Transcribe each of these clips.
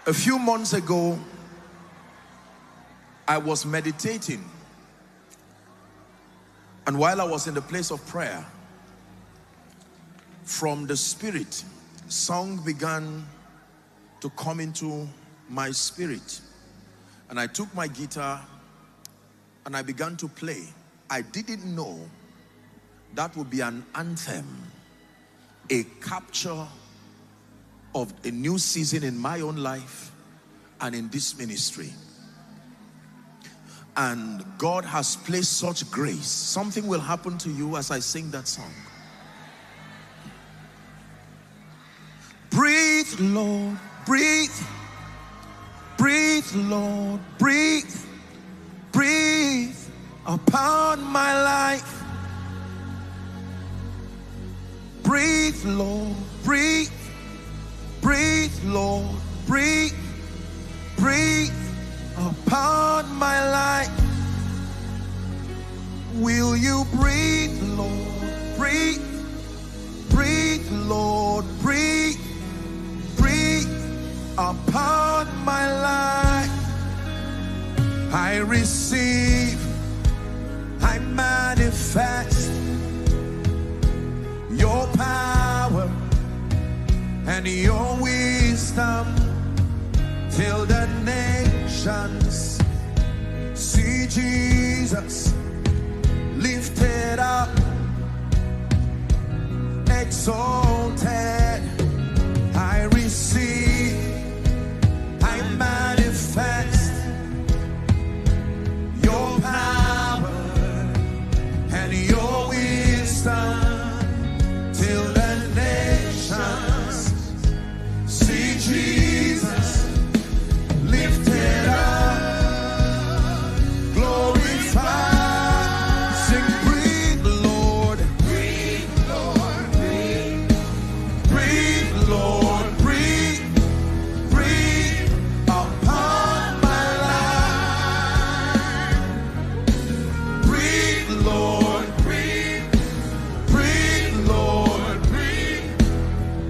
A few months ago, I was meditating, and while I was in the place of prayer, from the Spirit, song began to come into my spirit, and I took my guitar and I began to play. I didn't know that would be an anthem, a capture of a new season in my own life and in this ministry. And God has placed such grace. Something will happen to you as I sing that song. Breathe, Lord, breathe. Breathe, Lord, breathe. Breathe upon my life. Breathe, Lord, breathe. Breathe, Lord, breathe. Breathe upon my life. Will you breathe, Lord, breathe. Breathe, Lord, breathe. Breathe upon my life. I receive, I manifest your power and your wisdom, till the nations see Jesus lifted up, exalted. I receive, I manifest your power and your wisdom, till the nations see Jesus lifted up, glorified. Sing, breathe, Lord. Breathe, Lord. Breathe. Breathe, Lord. Breathe. Breathe upon my life. Breathe, Lord. Breathe. Breathe, Lord. Breathe.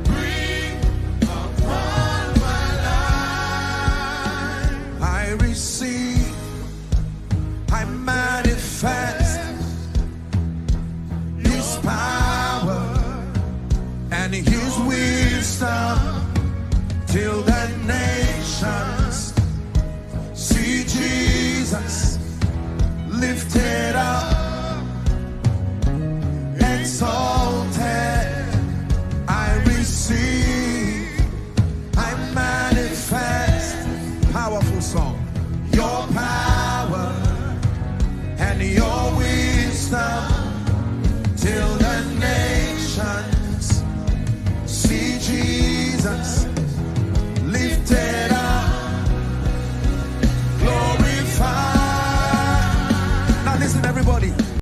Breathe upon my life. I receive, I manifest His power and His wisdom, till the